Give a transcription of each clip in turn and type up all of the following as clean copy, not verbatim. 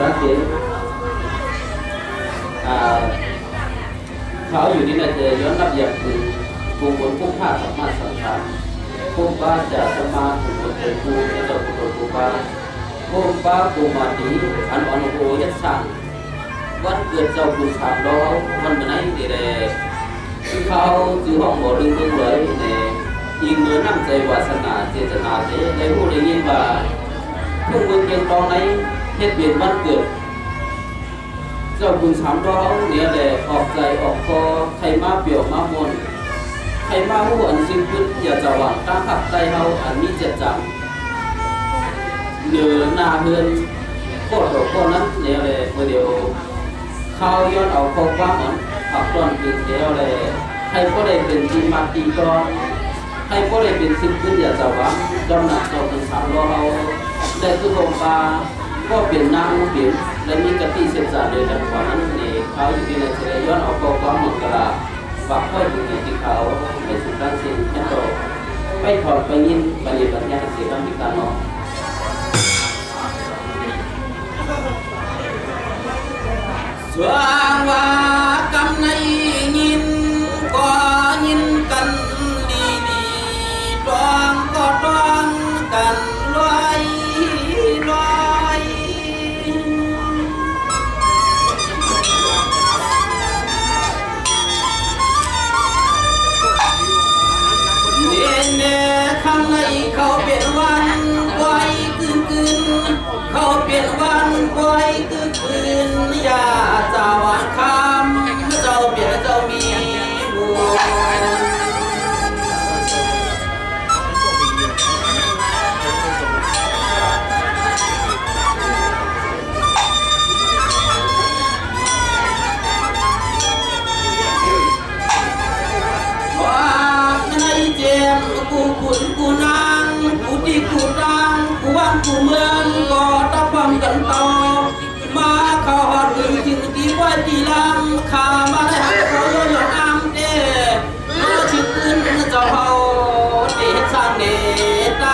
รักเด็กเขาอยู่ที่นั่นจะย้อนรับอย่างคือภูมิคุ้มค่าสามารถสังขารภูมิป้าจะสมาภูมิเป็นภูมิจะภูมิป้าภูมิป้าภูมิมาดีอันอ่อนโอยัดสั่งวันเกิดเจ้าคุณสามล้อวันเป็นไงดีเลยที่เขาจื้อห้องบ่อดึงตึงเลยเนี่ยยิงเนื้อน้ำใจวาสนาเจตนาเจได้พูดได้ยินว่าทุ่งเมืองเกียงตองในเฮ็ดเปลี่ยนวันเกิดเจ้าคุณสามล้อเนี่ยแหละออกใจออกคอใครมาเปี่ยวมามนใครมาหูอันสิ่งพื้นอย่าจะหวังตั้งขับใจเฮาอันนี้เจ็ดจังเนื้อหน้าเฮือนโคตรโคตรนั้นเนี่ยแหละเมื่อเดียวเขาย้อนเอาข้อความมันขับต้นเป็นเดียวเลยให้ก็ได้เป็นทีมาตีกรอนให้ก็ได้เป็นสิ่งพื้นอย่าจะหวังจำหนักเจ้าคุณสามล้อเฮาได้คือลงปลาก็เปลี่ยนน้ำเปลี่ยนและมีกติเสพสารเลยจังหวะนั้นนี่เขาอยู่ที่ในเฉลยย้อนเอาข้อความมันกระฝากไว้อยู่ที่เขาไปสุดด้านสิ่งแค่โตไปถอดไปยินไปเรียนปัญญาเสียดังมีการนอนสว่างว่ากำในยินก็ยินกันดีดีดวงก็ดวงกันลอยลอยข้างในเขาเป็นวันไว้คืนเขาเป็นวันไว้คืนอย่าเจ้าวันคำเจ้าเปลี่ยนเจ้ามีบุญกูขุนกูนางกูดีกูดังกูวันกูเมืองก็ตะพังกันต่อมาเข้าหอดถึงที่ไว้ที่ลังข้ามาได้หาเขาโยนอ้างเด้มาชิดขึ้นเจ้าเฮาเด็ดสร้างเด็ดใจ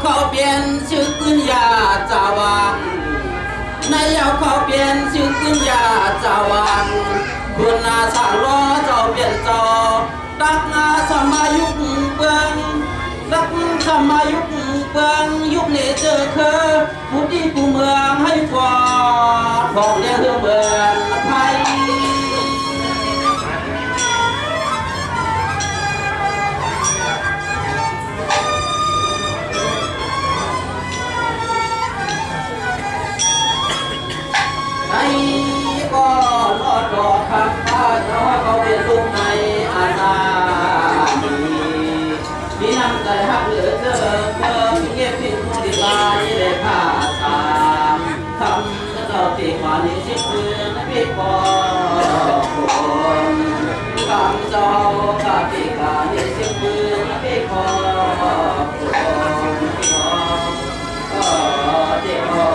เขาเปลี่ยนชื่อขึ้นยาจาวังในเอาเขาเปลี่ยนชื่อขึ้นยาจาวังคุณนาสารล้อเจ้าเปลี่ยนจอดักนาสมายุคเบืองดักสมายุคเบืองยุคนี้เจอคือผู้ที่ผู้เมืองให้ฟอดของเลี้ยงเบืองไทยก็รอดรอคำว่าเขาเป็นลูกในอาณามีน้ำใจหักเหลือเจอเพิ่มเงียบพิษผู้ดีลายเลยผ้าตามคำเจ้าตีขวานี้ชิดพื้นพิษปอกคนคำเจ้ากาตีขวานี้ชิดพื้นพิษปอกคนก็เจ็บคอ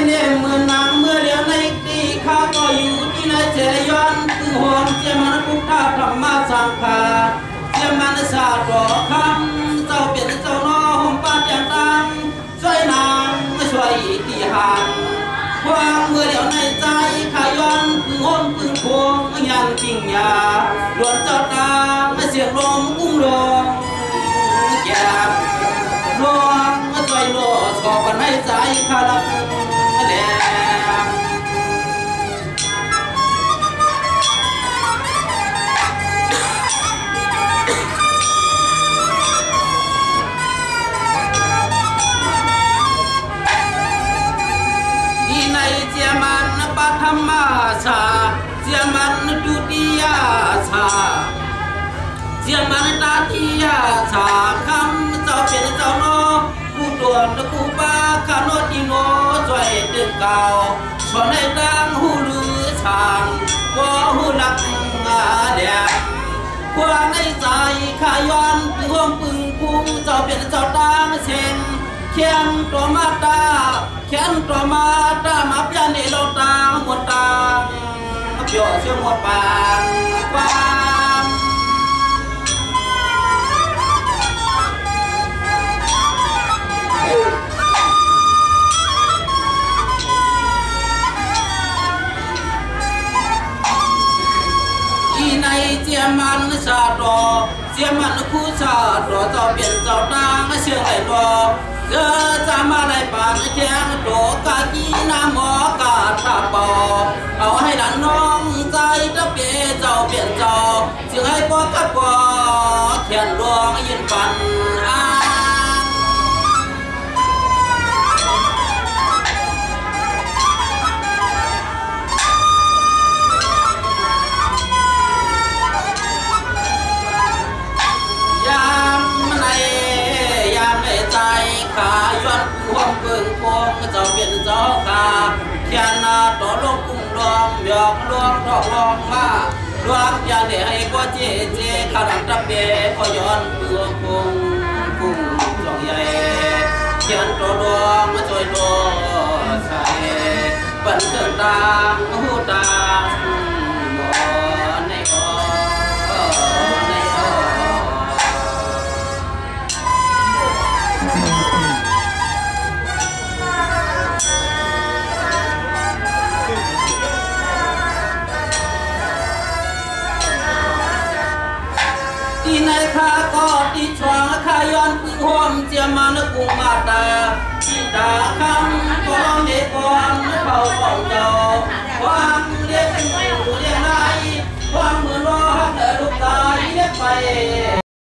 เนี่ยเมื่อนางเมื่อเลี้ยวในตีข้าก็อยู่ที่ในเจย้อนคือหอนเจมันพุทธธรรมสังฆาเจมันศาสตร์บอกคำเจ้าเปลี่ยนเจ้านอหอมป้าอย่างตังช่วยนางช่วยตีหันความเมื่อเลี้ยวในใจข้าย้อนคือหอนคือพวงยันปิ่งยาล้วนเจ้าตาไม่เสียงลมกุ้งลงแก่ลงช่วยโลดขอกันให้ใจข้าละธรรมชาเสียมันดุติยาชา เปลี่ยนเจ้าตางเสียงเขียนตัวมาตาเขียนตัวมาตามาเปลี่ยนในโลตางหมดตางเปลี่ยนเชื่อหมดปานความในเจียมันชาดอเจียมันคู่ชาดอเจ้าเปลี่ยนเจ้าตางเชื่อไหลดอเจอจะมาไหลปานแจ้งโดกากีนาหมอกาทาบอเอาให้หลานน้องใจจะเปลี่ยนเจ้าเปลี่ยนเจ้าจึงให้ปอกับปอเขียนรวงยินปันขาย้อนพวงเกิงพวงเจ้าเปลี่ยนเจ้าขาเขียนนาต่อลงกุ้งรองหยอกลวงดอกลองมาลวงอย่างเดียให้ก็เจข้าดังตะเบียก็ย้อนเปลือกกุ้งหลอกใหญ่เขียนตัวดวงมาช่วยตัวใส่ปั่นเครื่องตางหูตางบ่ในบ่ในบ่ที่ในข้าก็ที่ชวงข้าย้อนพึ่งห่วมเจียมันกุ้งมาตาที่ตาคำก็ร้องเด็กก่อนเขาของเจ้าความเรียกอยู่เรียกไรความเหมือนว่าเดินลูกตายเรียกไป